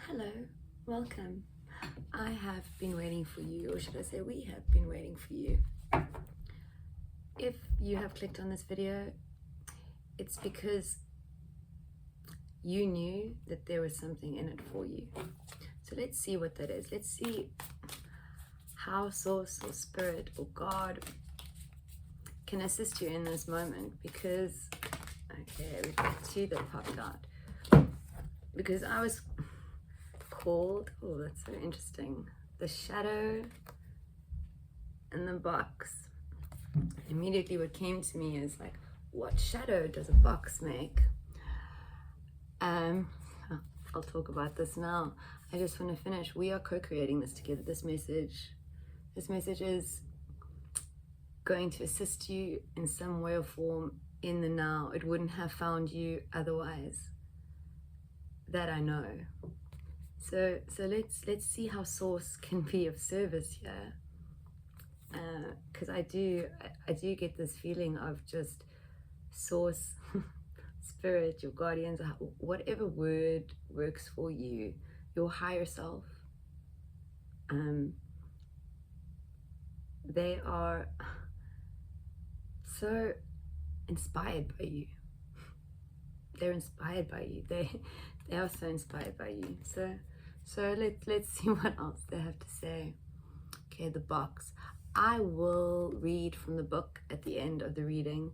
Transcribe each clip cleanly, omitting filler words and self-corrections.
Hello, welcome. I have been waiting for you, or should I say we have been waiting for you. If you have clicked on this video, it's because you knew that there was something in it for you. So let's see what that is. Let's see how Source or Spirit or God can assist you in this moment, because, okay, we've got two that popped out. Because I was called, oh, that's so interesting, the shadow and the box. Immediately what came to me is like, what shadow does a box make? I'll talk about this now. I just want to finish. We are co-creating this together. This message is going to assist you in some way or form in the now. It wouldn't have found you otherwise. That I know. So let's see how Source can be of service here. Because I do get this feeling of just Source, Spirit, your guardians, whatever word works for you, your higher self. They are so inspired by you. They're inspired by you. They are so inspired by you. So let's see what else they have to say. Okay, the box. I will read from the book at the end of the reading.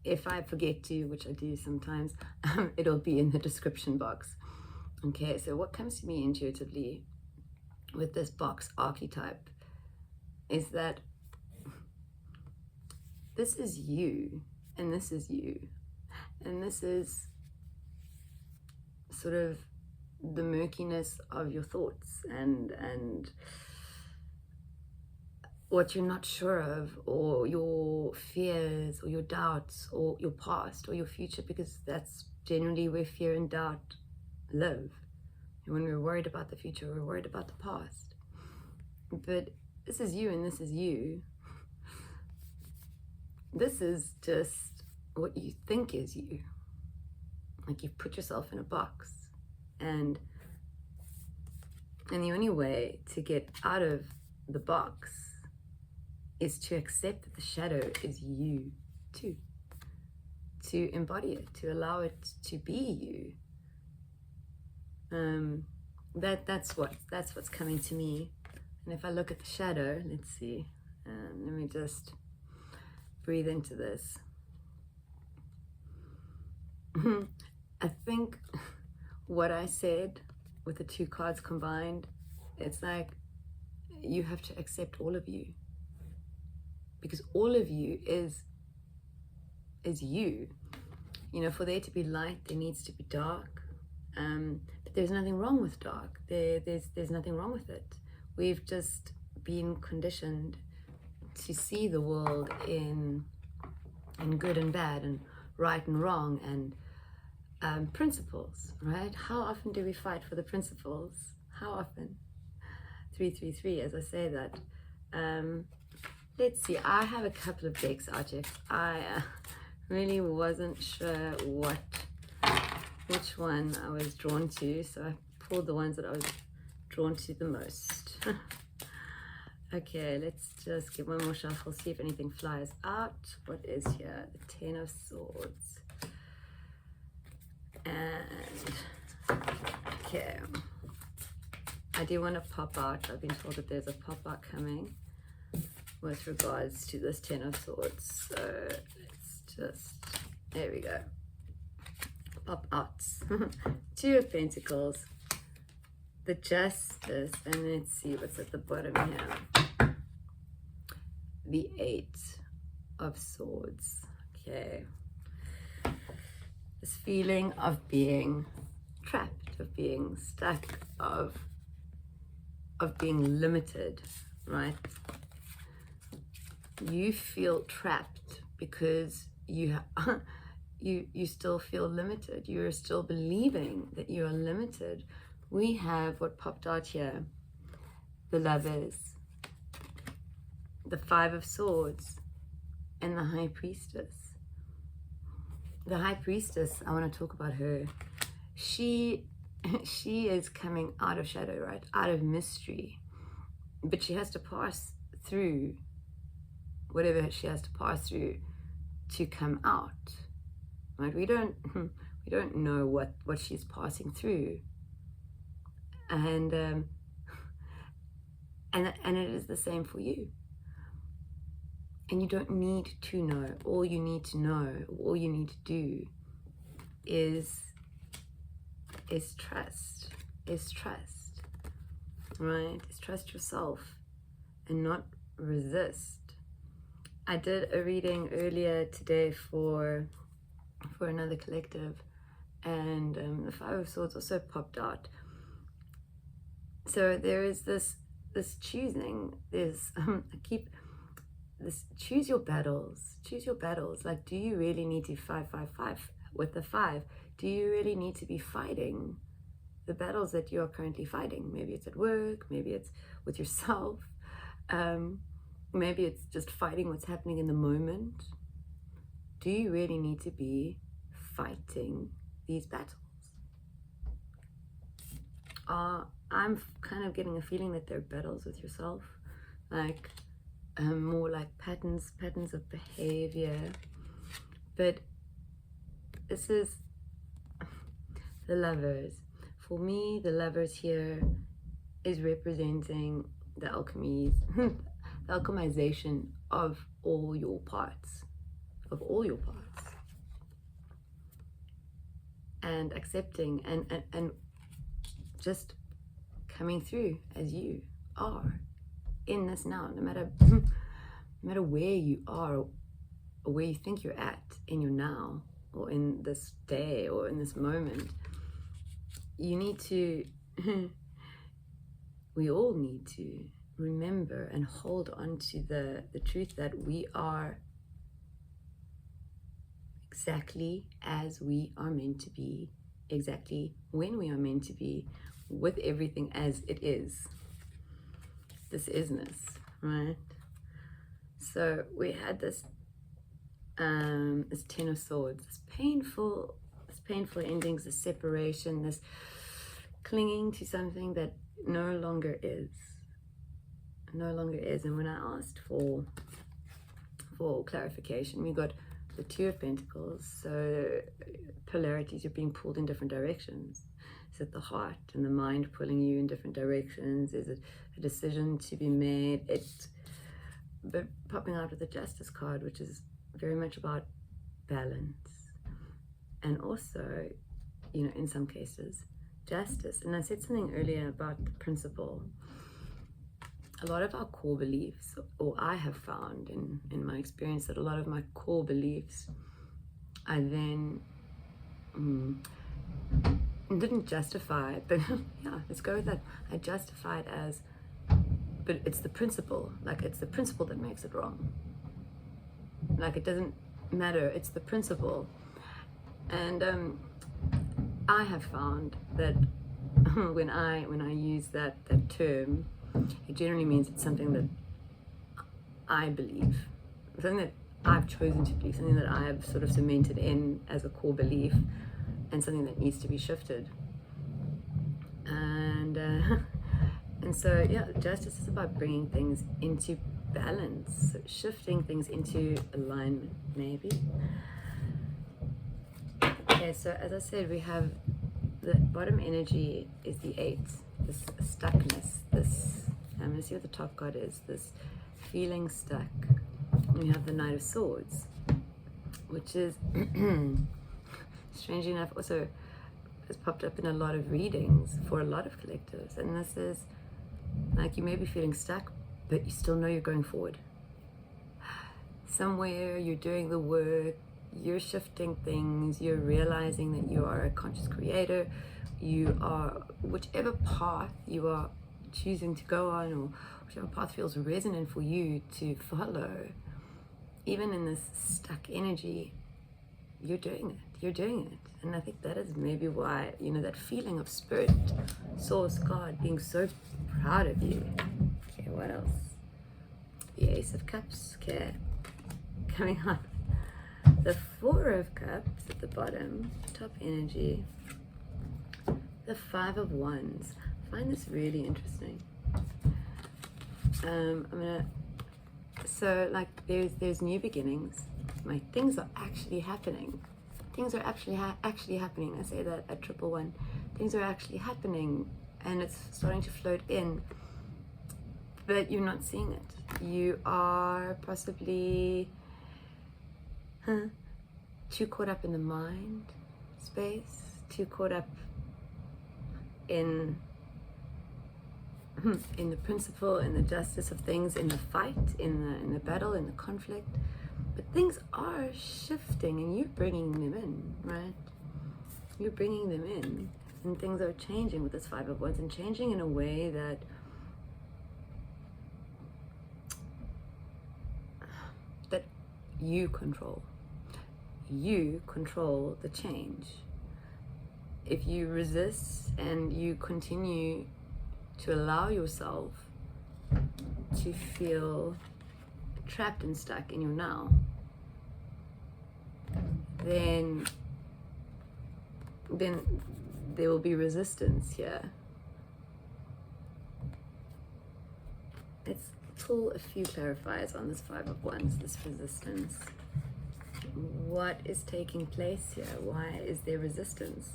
If I forget to, which I do sometimes, it'll be in the description box. Okay, so what comes to me intuitively with this box archetype is that this is you, and this is you, and this is sort of the murkiness of your thoughts and what you're not sure of, or your fears or your doubts or your past or your future, because that's generally where fear and doubt live. And when we're worried about the future, we're worried about the past. But this is you, and this is you. This is just what you think is you. Like you've put yourself in a box. And the only way to get out of the box is to accept that the shadow is you too. To embody it, to allow it to be you. That's what's coming to me. And if I look at the shadow, let's see. Let me just breathe into this. I think what I said with the two cards combined, it's like you have to accept all of you, because all of you is you. You know, for there to be light, there needs to be dark. But there's nothing wrong with dark. There's nothing wrong with it. We've just been conditioned to see the world in good and bad, and right and wrong, and principles, right? How often do we fight for the principles? How often? 333, as I say that. Let's see, I have a couple of decks out here. I really wasn't sure which one I was drawn to, so I pulled the ones that I was drawn to the most. Okay, let's just get one more shuffle, see if anything flies out. What is here? The Ten of Swords. And okay, I do want to pop out. I've been told that there's a pop out coming with regards to this Ten of Swords. So let's just, there we go. Pop outs. Two of Pentacles, the Justice, and let's see what's at the bottom here. The Eight of Swords. Okay. This feeling of being trapped, of being stuck, of being limited, right? You feel trapped because you still feel limited. You're still believing that you are limited. We have what popped out here, the Lovers, the Five of Swords, and the High Priestess. The High Priestess, I want to talk about her. She she is coming out of shadow, right? Out of mystery. But she has to pass through whatever she has to pass through to come out, right? We don't know what she's passing through, and it is the same for you. And you don't need to know. All you need to know, all you need to do is trust, right? Is trust yourself and not resist. I did a reading earlier today for another collective, and the Five of Swords also popped out. So there is this choosing. There's choose your battles. Choose your battles. Like, do you really need to 555 with the 5? Do you really need to be fighting the battles that you are currently fighting? Maybe it's at work, maybe it's with yourself, maybe it's just fighting what's happening in the moment. Do you really need to be fighting these battles? I'm kind of getting a feeling that they're battles with yourself, like more like patterns of behavior. But this is the Lovers. For me, the Lovers here is representing the alchemies, the alchemization of all your parts, and accepting and just coming through as you are in this now, no matter where you are or where you think you're at in your now, or in this day, or in this moment. You need to we all need to remember and hold on to the truth that we are exactly as we are meant to be, exactly when we are meant to be, with everything as it is. This isness, right? So we had this this Ten of Swords, this painful endings, this separation, this clinging to something that no longer is. And when I asked for clarification, we got the Two of Pentacles. So polarities, you're being pulled in different directions. Is it the heart and the mind pulling you in different directions? Is it a decision to be made? But popping out with the Justice card, which is very much about balance, and also, in some cases, justice. And I said something earlier about the principle. A lot of our core beliefs, or I have found in my experience, that a lot of my core beliefs I then didn't justify, but yeah, let's go with that. I justified as, but it's the principle. Like, it's the principle that makes it wrong. Like, it doesn't matter, it's the principle. And I have found that when I use that term, it generally means it's something that I believe, something that I've chosen to believe, something that I have sort of cemented in as a core belief, and something that needs to be shifted. And so, yeah, justice is about bringing things into balance, shifting things into alignment, maybe. Okay, so as I said, we have the bottom energy is the 8, this stuckness, this, I'm going to see what the top card is, this feeling stuck. And we have the Knight of Swords, which is, strangely enough, also has popped up in a lot of readings for a lot of collectives. And this is, like, you may be feeling stuck, but you still know you're going forward. Somewhere you're doing the work, you're shifting things, you're realizing that you are a conscious creator, you are, whichever path you are choosing to go on, or whichever path feels resonant for you to follow, even in this stuck energy, you're doing it. And I think that is maybe why, that feeling of spirit, source, God, being so proud of you. Okay, what else? The Ace of Cups, okay, coming on. The Four of Cups at the bottom, top energy. the Five of Wands. I find this really interesting. So like there's new beginnings. Like things are actually happening. Things are actually happening. I say that at 111. Things are actually happening, and it's starting to float in, but you're not seeing it. You are possibly too caught up in the mind space, too caught up in the principle, in the justice of things, in the fight, in the battle, in the conflict. But things are shifting, and you're bringing them in, right? You're bringing them in, and things are changing with this Five of Wands, and changing in a way that you control. You control the change. If you resist and you continue to allow yourself to feel trapped and stuck in your now, then there will be resistance here. Let's pull a few clarifiers on this Five of Wands, this resistance. What is taking place here? Why is there resistance?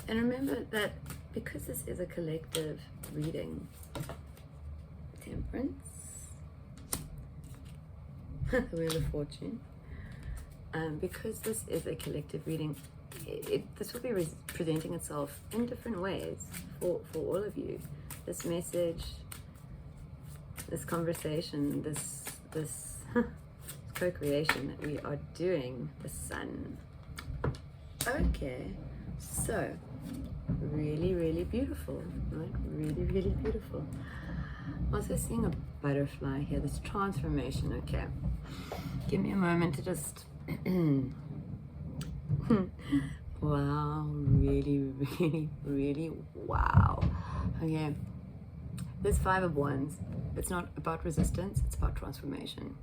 And remember that because this is a collective reading, Temperance, the Wheel of Fortune, because this is a collective reading, this will be presenting itself in different ways for all of you. This message, this conversation, this co-creation that we are doing, the Sun. Okay, so really, really beautiful, right? Really, really beautiful. Also seeing a butterfly here, this transformation. Okay, give me a moment to just wow, really, really, really wow. Okay, this Five of Wands, it's not about resistance, it's about transformation.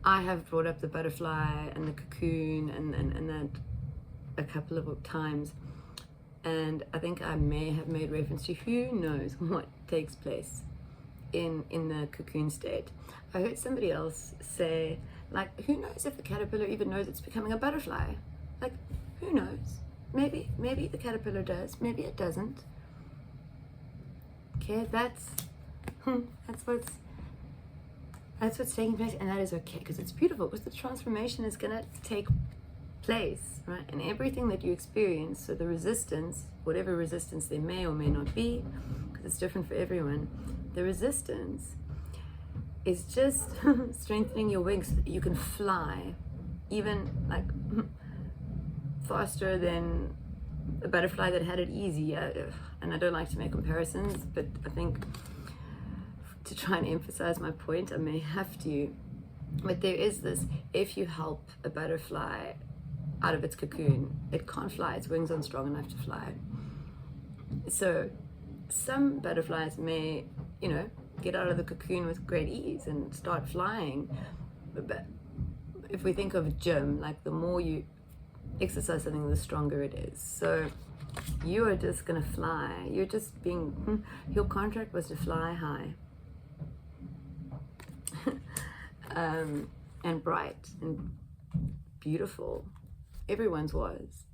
I have brought up the butterfly and the cocoon and that a couple of times, and I think I may have made reference to who knows what takes place in the cocoon state. I heard somebody else say, like, who knows if the caterpillar even knows it's becoming a butterfly? Like, who knows? Maybe the caterpillar does, maybe it doesn't. Okay, that's what's taking place, and that is okay, because it's beautiful, because the transformation is gonna take place, right? And everything that you experience, so the resistance, whatever resistance there may or may not be, because it's different for everyone, the resistance is just strengthening your wings so that you can fly, even like faster than a butterfly that had it easy. And I don't like to make comparisons, but I think to try and emphasize my point, I may have to. But there is this, if you help a butterfly out of its cocoon, it can't fly, its wings aren't strong enough to fly. So some butterflies may, get out of the cocoon with great ease and start flying. But if we think of gym, like the more you exercise something, the stronger it is. So you are just gonna fly. You're just being, your contract was to fly high. And bright and beautiful. Everyone's was.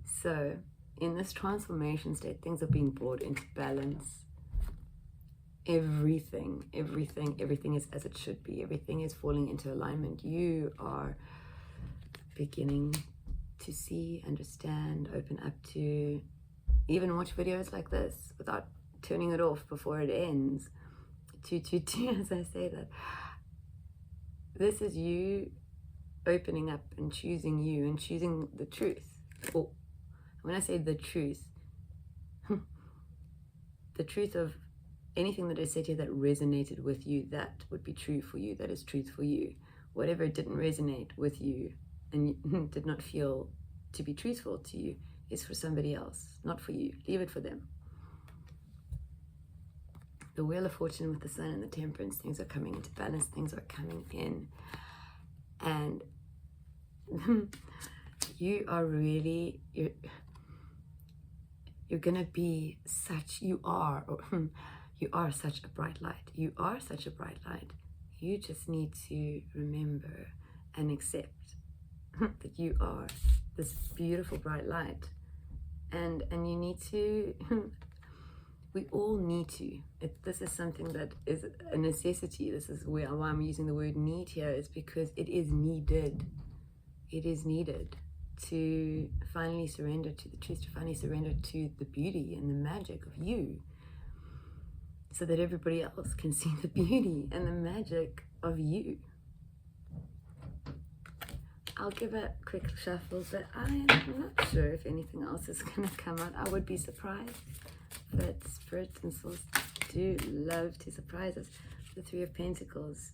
So in this transformation state, things are being brought into balance. Everything is as it should be. Everything is falling into alignment. You are beginning to see, understand, open up to, even watch videos like this without turning it off before it ends. As I say that. This is you opening up and choosing you and choosing the truth. Or when I say the truth, the truth of anything that I said here that resonated with you, that would be true for you, that is truth for you. Whatever didn't resonate with you and you did not feel to be truthful to you is for somebody else, not for you. Leave it for them. The Wheel of Fortune with the Sun and the Temperance, things are coming into balance, things are coming in. And you are really, you're gonna be such, you are such a bright light. You are such a bright light. You just need to remember and accept that you are this beautiful bright light. And you need to, we all need to. This is something that is a necessity. This is why I'm using the word need here, is because it is needed. It is needed to finally surrender to the truth, to finally surrender to the beauty and the magic of you, so that everybody else can see the beauty and the magic of you. I'll give a quick shuffle, but I am not sure if anything else is going to come out. I would be surprised, but Spirit and Source do love to surprise us. The Three of Pentacles.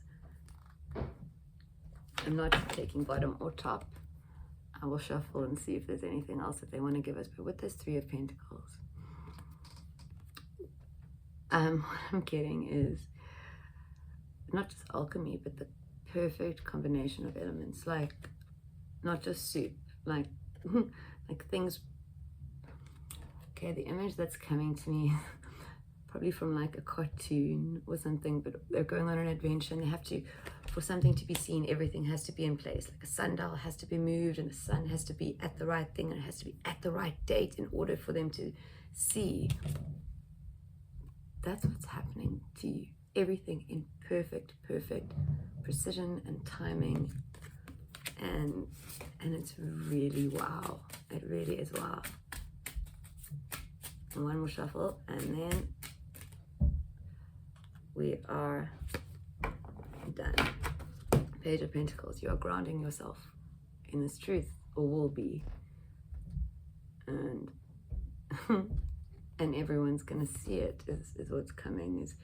I'm not taking bottom or top. I will shuffle and see if there's anything else that they want to give us. But with this Three of Pentacles, what I'm getting is not just alchemy, but the perfect combination of elements, like not just soup, like like things. Okay, the image that's coming to me, probably from like a cartoon or something, but they're going on an adventure and they have to, for something to be seen, everything has to be in place. Like a sundial has to be moved and the sun has to be at the right thing and it has to be at the right date in order for them to see. That's what's happening to you. Everything in perfect precision and timing. And it's really wow. It really is wow. And one more shuffle, and then we are done. Page of Pentacles. You are grounding yourself in this truth, or will be. And and everyone's gonna see it, is what's coming, is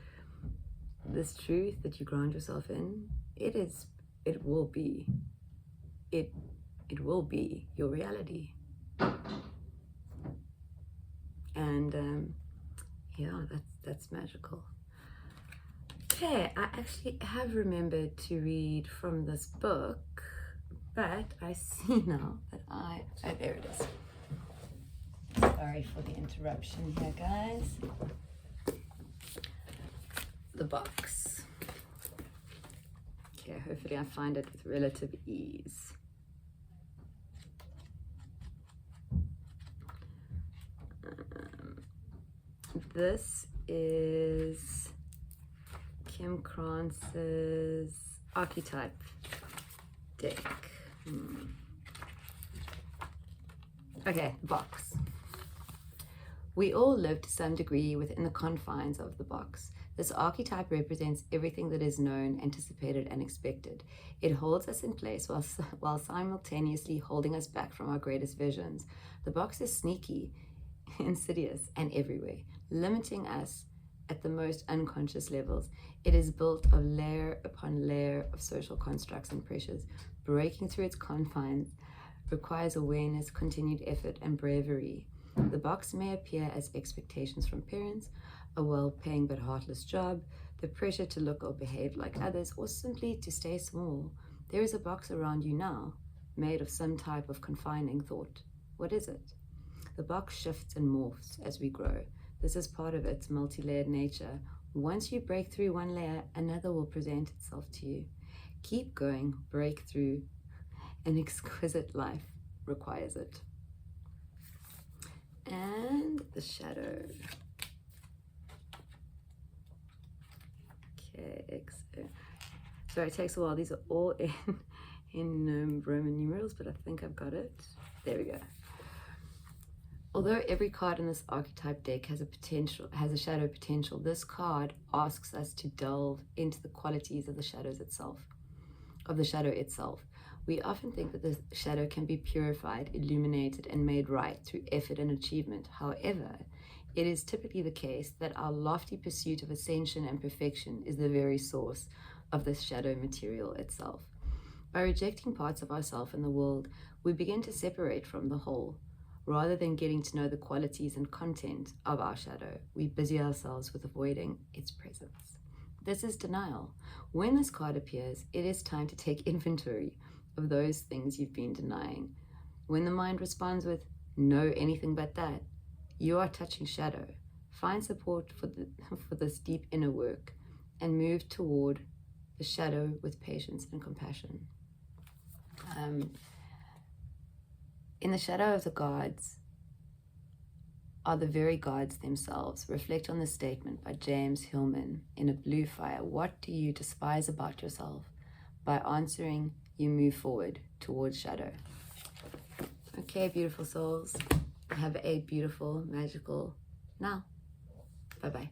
this truth that you ground yourself in. It will be your reality. And yeah, that's magical. Okay, I actually have remembered to read from this book, but I see now that oh, there it is. Sorry for the interruption here, guys. The box. Okay, hopefully I find it with relative ease. This is Kim Krans's Archetype deck. Okay, box. We all live to some degree within the confines of the box. This archetype represents everything that is known, anticipated, and expected. It holds us in place while simultaneously holding us back from our greatest visions. The box is sneaky, insidious, and everywhere, limiting us at the most unconscious levels. It is built of layer upon layer of social constructs and pressures. Breaking through its confines requires awareness, continued effort, and bravery. The box may appear as expectations from parents, a well-paying but heartless job, the pressure to look or behave like others, or simply to stay small. There is a box around you now, made of some type of confining thought. What is it? The box shifts and morphs as we grow. This is part of its multi-layered nature. Once you break through one layer, another will present itself to you. Keep going, break through. An exquisite life requires it. And the shadow. Okay, sorry, it takes a while. These are all in Roman numerals, but I think I've got it. There we go. Although every card in this archetype deck has a shadow potential, this card asks us to delve into the qualities of the shadow itself. We often think that the shadow can be purified, illuminated, and made right through effort and achievement. However, it is typically the case that our lofty pursuit of ascension and perfection is the very source of this shadow material itself. By rejecting parts of ourselves and the world, we begin to separate from the whole. Rather than getting to know the qualities and content of our shadow, we busy ourselves with avoiding its presence. This is denial. When this card appears, it is time to take inventory of those things you've been denying. When the mind responds with no, anything but that, you are touching shadow. Find support for this deep inner work and move toward the shadow with patience and compassion. In the shadow of the gods are the very gods themselves. Reflect on this statement by James Hillman in A Blue Fire. What do you despise about yourself? By answering, you move forward towards shadow. Okay, beautiful souls. Have a beautiful, magical now. Bye-bye.